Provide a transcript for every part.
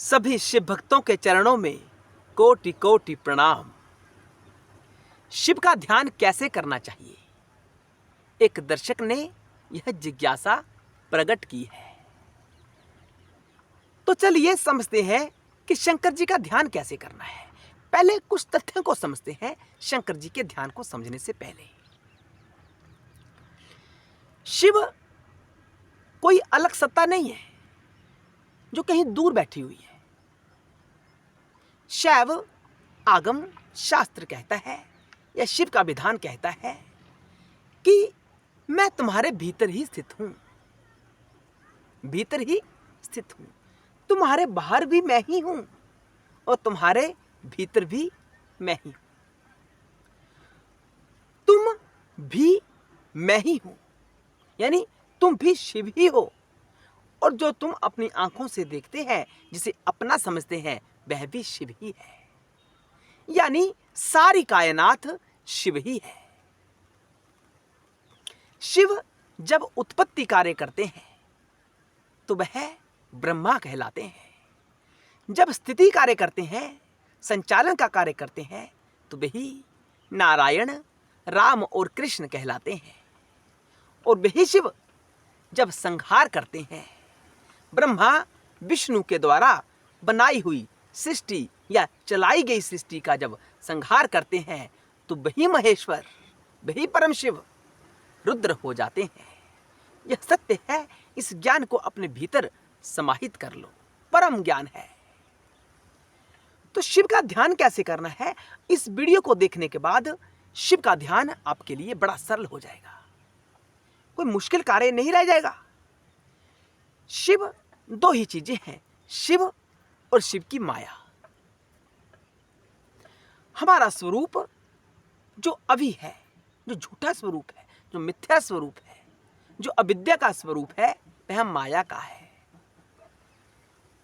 सभी शिव भक्तों के चरणों में कोटि कोटि प्रणाम। शिव का ध्यान कैसे करना चाहिए, एक दर्शक ने यह जिज्ञासा प्रकट की है। तो चलिए समझते हैं कि शंकर जी का ध्यान कैसे करना है। पहले कुछ तथ्यों को समझते हैं शंकर जी के ध्यान को समझने से पहले। शिव कोई अलग सत्ता नहीं है जो कहीं दूर बैठी हुई है। शैव आगम शास्त्र कहता है या शिव का विधान कहता है कि मैं तुम्हारे भीतर ही स्थित हूं, भीतर ही स्थित हूं। तुम्हारे बाहर भी मैं ही हूं और तुम्हारे भीतर भी मैं ही हूं। तुम भी मैं ही हूं, यानी तुम भी शिव ही हो। और जो तुम अपनी आंखों से देखते हैं, जिसे अपना समझते हैं, वह भी शिव ही है। यानी सारी कायनात शिव ही है। शिव जब उत्पत्ति कार्य करते हैं तो वह ब्रह्मा कहलाते हैं। जब स्थिति कार्य करते हैं, संचालन का कार्य करते हैं, तो वही नारायण, राम और कृष्ण कहलाते हैं। और वही शिव जब संहार करते हैं, ब्रह्मा विष्णु के द्वारा बनाई हुई सृष्टि या चलाई गई सृष्टि का जब संहार करते हैं, तो वही महेश्वर, वही परम शिव रुद्र हो जाते हैं। यह सत्य है, इस ज्ञान को अपने भीतर समाहित कर लो, परम ज्ञान है। तो शिव का ध्यान कैसे करना है, इस वीडियो को देखने के बाद शिव का ध्यान आपके लिए बड़ा सरल हो जाएगा, कोई मुश्किल कार्य नहीं रह जाएगा। शिव दो ही चीजें हैं, शिव और शिव की माया। हमारा स्वरूप जो अभी है, जो झूठा स्वरूप है, जो मिथ्या स्वरूप है, जो अविद्या का स्वरूप है, वह माया का है।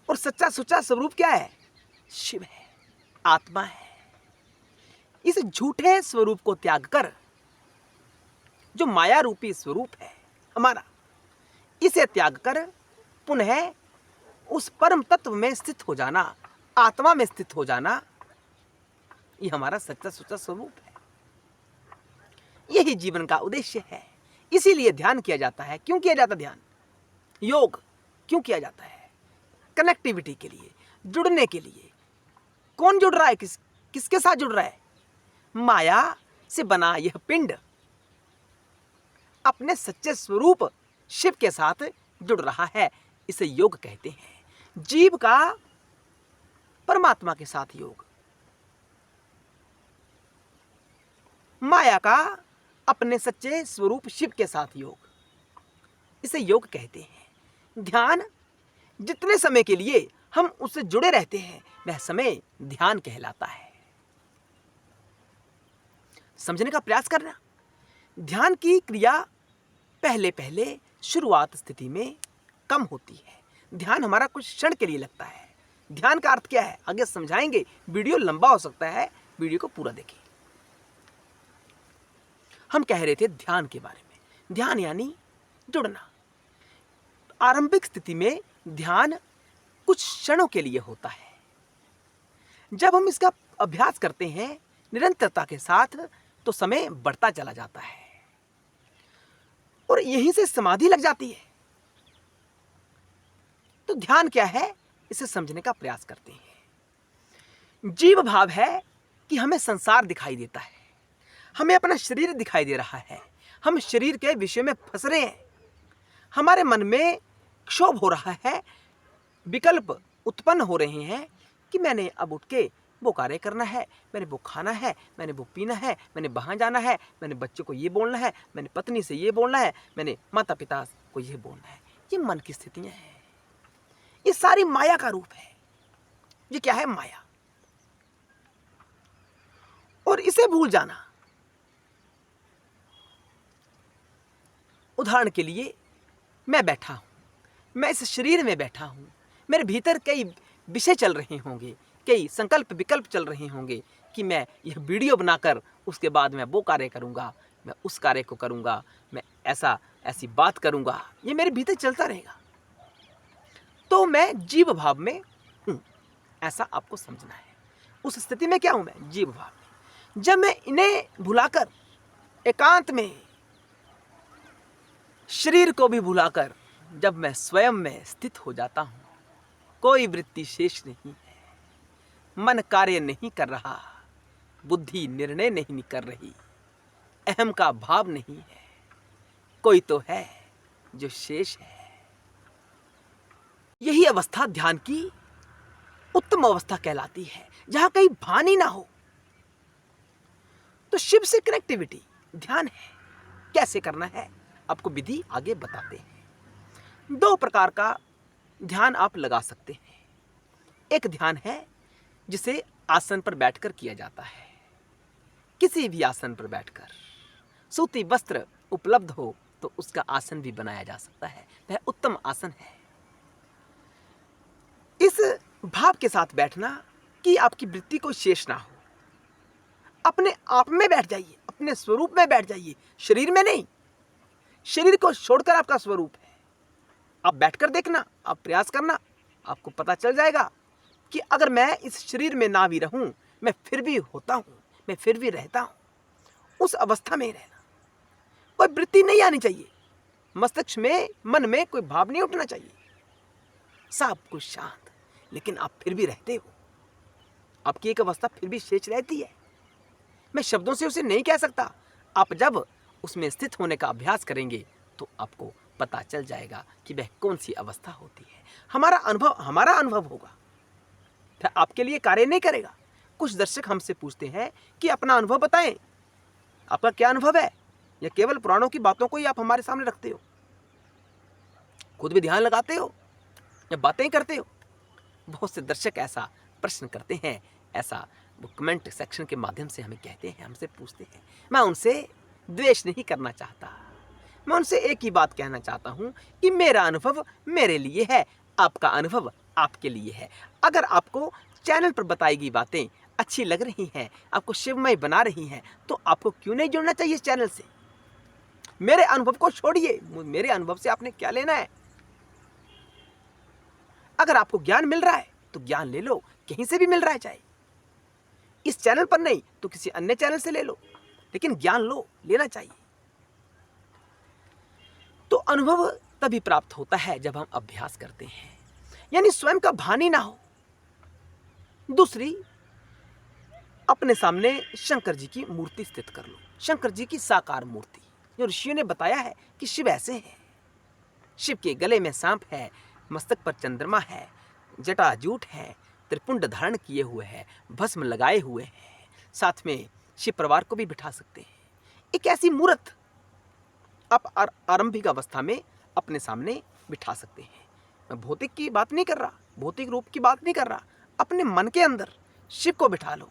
और सच्चा सुच्चा स्वरूप क्या है? शिव है, आत्मा है। इस झूठे स्वरूप को त्याग कर जो माया रूपी स्वरूप है हमारा, इसे त्याग कर पुनः उस परम तत्व में स्थित हो जाना, आत्मा में स्थित हो जाना, ये हमारा सच्चा सुच्चा स्वरूप है। यही जीवन का उद्देश्य है। इसीलिए ध्यान किया जाता है। क्यों किया जाता ध्यान? योग क्यों किया जाता है? कनेक्टिविटी के लिए, जुड़ने के लिए। कौन जुड़ रहा है? किसके साथ जुड़ रहा है? माया से बना यह पिंड अपने सच्चे स्वरूप शिव के साथ जुड़ रहा है। इसे योग कहते हैं। जीव का परमात्मा के साथ योग, माया का अपने सच्चे स्वरूप शिव के साथ योग, इसे योग कहते हैं। ध्यान जितने समय के लिए हम उससे जुड़े रहते हैं, वह समय ध्यान कहलाता है। समझने का प्रयास करना। ध्यान की क्रिया पहले पहले शुरुआत स्थिति में कम होती है। ध्यान हमारा कुछ क्षण के लिए लगता है। ध्यान का अर्थ क्या है आगे समझाएंगे। वीडियो लंबा हो सकता है, वीडियो को पूरा देखिए। हम कह रहे थे ध्यान के बारे में। ध्यान यानी जुड़ना। आरंभिक स्थिति में ध्यान कुछ क्षणों के लिए होता है। जब हम इसका अभ्यास करते हैं निरंतरता के साथ, तो समय बढ़ता चला जाता है और यहीं से समाधि लग जाती है। तो ध्यान क्या है, इसे समझने का प्रयास करते हैं। जीव भाव है कि हमें संसार दिखाई देता है, हमें अपना शरीर दिखाई दे रहा है, हम शरीर के विषय में फंस रहे हैं, हमारे मन में क्षोभ हो रहा है, विकल्प उत्पन्न हो रहे हैं कि मैंने अब उठ के वो कार्य करना है, मैंने वो खाना है, मैंने वो पीना है, मैंने वहाँ जाना है, मैंने बच्चे को ये बोलना है, मैंने पत्नी से ये बोलना है, मैंने माता पिता को ये बोलना है। ये मन की स्थितियाँ हैं। ये सारी माया का रूप है। ये क्या है? माया। और इसे भूल जाना। उदाहरण के लिए मैं बैठा हूं, मैं इस शरीर में बैठा हूं, मेरे भीतर कई विषय चल रहे होंगे, कई संकल्प विकल्प चल रहे होंगे कि मैं यह वीडियो बनाकर उसके बाद मैं वो कार्य करूंगा, मैं उस कार्य को करूंगा, मैं ऐसी बात करूंगा। ये मेरे भीतर चलता रहेगा। तो मैं जीव भाव में हूँ, ऐसा आपको समझना है। उस स्थिति में क्या हूँ मैं? जीव भाव में। जब मैं इन्हें भुलाकर एकांत में शरीर को भी भुलाकर जब मैं स्वयं में स्थित हो जाता हूँ, कोई वृत्ति शेष नहीं है, मन कार्य नहीं कर रहा, बुद्धि निर्णय नहीं कर रही, अहम का भाव नहीं है, कोई तो है जो शेष है। यही अवस्था ध्यान की उत्तम अवस्था कहलाती है, जहां कहीं भान ही ना हो। तो शिव से कनेक्टिविटी ध्यान है। कैसे करना है आपको विधि आगे बताते हैं। 2 प्रकार का ध्यान आप लगा सकते हैं। एक ध्यान है जिसे आसन पर बैठकर किया जाता है। किसी भी आसन पर बैठकर, सूती वस्त्र उपलब्ध हो तो उसका आसन भी बनाया जा सकता है, वह उत्तम आसन है। इस भाव के साथ बैठना कि आपकी वृत्ति को शेष ना हो। अपने आप में बैठ जाइए, अपने स्वरूप में बैठ जाइए, शरीर में नहीं। शरीर को छोड़कर आपका स्वरूप है। आप बैठकर देखना, आप प्रयास करना, आपको पता चल जाएगा कि अगर मैं इस शरीर में ना भी रहूं, मैं फिर भी होता हूं, मैं फिर भी रहता हूं। उस अवस्था में रहना, कोई वृत्ति नहीं आनी चाहिए, मस्तिष्क में, मन में कोई भाव नहीं उठना चाहिए, सब कुछ शांत, लेकिन आप फिर भी रहते हो। आपकी एक अवस्था फिर भी शेष रहती है। मैं शब्दों से उसे नहीं कह सकता। आप जब उसमें स्थित होने का अभ्यास करेंगे तो आपको पता चल जाएगा कि वह कौन सी अवस्था होती है। हमारा अनुभव होगा, वह आपके लिए कार्य नहीं करेगा। कुछ दर्शक हमसे पूछते हैं कि अपना अनुभव बताएं, आपका क्या अनुभव है, या केवल पुराणों की बातों को ही आप हमारे सामने रखते हो? खुद भी ध्यान लगाते हो या बातें करते हो? बहुत से दर्शक ऐसा प्रश्न करते हैं, ऐसा वो कमेंट सेक्शन के माध्यम से हमें कहते हैं, हमसे पूछते हैं। मैं उनसे द्वेष नहीं करना चाहता, मैं उनसे एक ही बात कहना चाहता हूं कि मेरा अनुभव मेरे लिए है, आपका अनुभव आपके लिए है। अगर आपको चैनल पर बताई गई बातें अच्छी लग रही हैं, आपको शिवमय बना रही हैं, तो आपको क्यों नहीं जुड़ना चाहिए इस चैनल से? मेरे अनुभव को छोड़िए, मेरे अनुभव से आपने क्या लेना है? अगर आपको ज्ञान मिल रहा है तो ज्ञान ले लो, कहीं से भी मिल रहा है, चाहे इस चैनल पर नहीं तो किसी अन्य चैनल से ले लो, लेकिन ज्ञान लो, लेना चाहिए। तो अनुभव तभी प्राप्त होता है जब हम अभ्यास करते हैं, यानी स्वयं का भान ही ना हो। दूसरी, अपने सामने शंकर जी की मूर्ति स्थित कर लो, शंकर जी की साकार मूर्ति। जो ऋषियों ने बताया है कि शिव ऐसे हैं। शिव के गले में सांप है, मस्तक पर चंद्रमा है, जटा जूट है, त्रिपुंड धारण किए हुए है, भस्म लगाए हुए हैं, साथ में शिव परिवार को भी बिठा सकते हैं। एक ऐसी मूर्त आप आरंभिक अवस्था में अपने सामने बिठा सकते हैं। मैं भौतिक की बात नहीं कर रहा, भौतिक रूप की बात नहीं कर रहा, अपने मन के अंदर शिव को बिठा लो।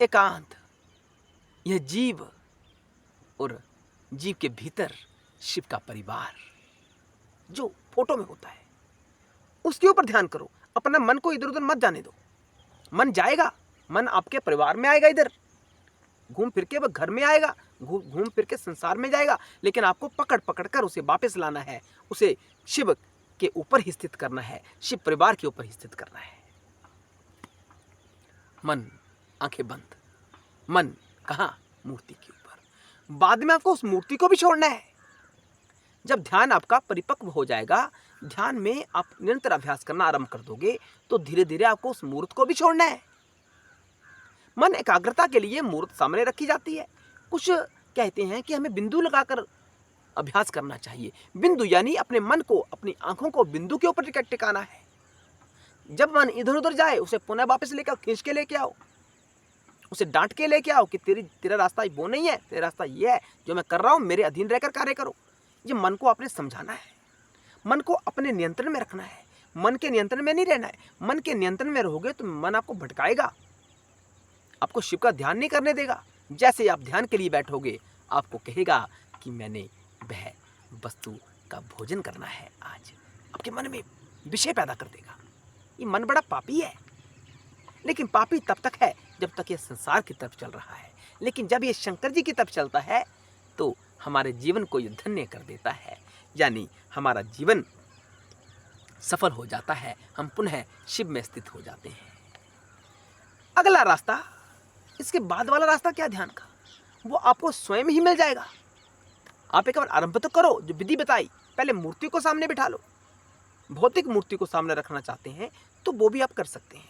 एकांत, यह जीव और जीव के भीतर शिव का परिवार जो फोटो में होता है, उसके ऊपर ध्यान करो। अपना मन को इधर उधर मत जाने दो। मन जाएगा, मन आपके परिवार में आएगा, इधर घूम फिर के वह घर में आएगा, घूम फिर के संसार में जाएगा, लेकिन आपको पकड़ कर उसे वापस लाना है, उसे शिव के ऊपर ही स्थित करना है, शिव परिवार के ऊपर ही स्थित करना है। मन आंखें बंद, मन कहाँ? मूर्ति के ऊपर। बाद में आपको उस मूर्ति को भी छोड़ना है। जब ध्यान आपका परिपक्व हो जाएगा, ध्यान में आप निरंतर अभ्यास करना आरंभ कर दोगे, तो धीरे धीरे आपको उस मूर्त को भी छोड़ना है। मन एकाग्रता के लिए मूर्त सामने रखी जाती है। कुछ कहते हैं कि हमें बिंदु लगाकर अभ्यास करना चाहिए। बिंदु यानी अपने मन को, अपनी आंखों को बिंदु के ऊपर टिकाना है। जब मन इधर उधर जाए, उसे पुनः वापस लेकर खींच के लेके आओ, उसे डांट के लेके आओ कि तेरा रास्ता वो नहीं है, तेरा रास्ता ये है, जो मैं कर रहा हूं मेरे अधीन रहकर कार्य करो। ये मन को आपने समझाना है, मन को अपने नियंत्रण में रखना है, मन के नियंत्रण में नहीं रहना है। मन के नियंत्रण में रहोगे तो मन आपको भटकाएगा, आपको शिव का ध्यान नहीं करने देगा। जैसे आप ध्यान के लिए बैठोगे, आपको कहेगा कि मैंने वह वस्तु का भोजन करना है आज, आपके मन में विषय पैदा कर देगा। ये मन बड़ा पापी है, लेकिन पापी तब तक है जब तक ये संसार की तरफ चल रहा है, लेकिन जब ये शंकर जी की तरफ चलता है तो हमारे जीवन को ये धन्य कर देता है। यानी हमारा जीवन सफल हो जाता है, हम पुनः शिव में स्थित हो जाते हैं। अगला रास्ता, इसके बाद वाला रास्ता क्या ध्यान का, वो आपको स्वयं ही मिल जाएगा। आप एक बार आरंभ तो करो, जो विधि बताई, पहले मूर्ति को सामने बिठा लो। भौतिक मूर्ति को सामने रखना चाहते हैं तो वो भी आप कर सकते हैं,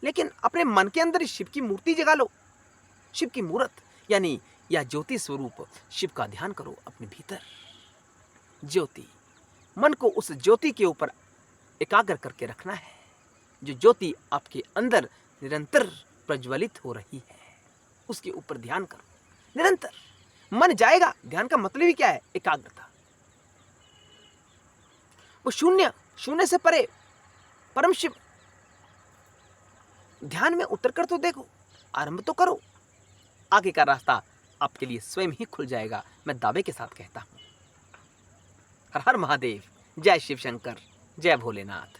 लेकिन अपने मन के अंदर शिव की मूर्ति जगा लो। शिव की मूर्त यानी या ज्योति स्वरूप शिव का ध्यान करो अपने भीतर। ज्योति, मन को उस ज्योति के ऊपर एकाग्र करके रखना है, जो ज्योति आपके अंदर निरंतर प्रज्वलित हो रही है, उसके ऊपर ध्यान करो निरंतर। मन जाएगा, ध्यान का मतलब ही क्या है, एकाग्रता। वो शून्य, शून्य से परे परम शिव, ध्यान में उतर कर तो देखो, आरंभ तो करो, आगे का रास्ता आपके लिए स्वयं ही खुल जाएगा, मैं दावे के साथ कहता हूं। हर हर महादेव, जय शिव शंकर, जय भोलेनाथ।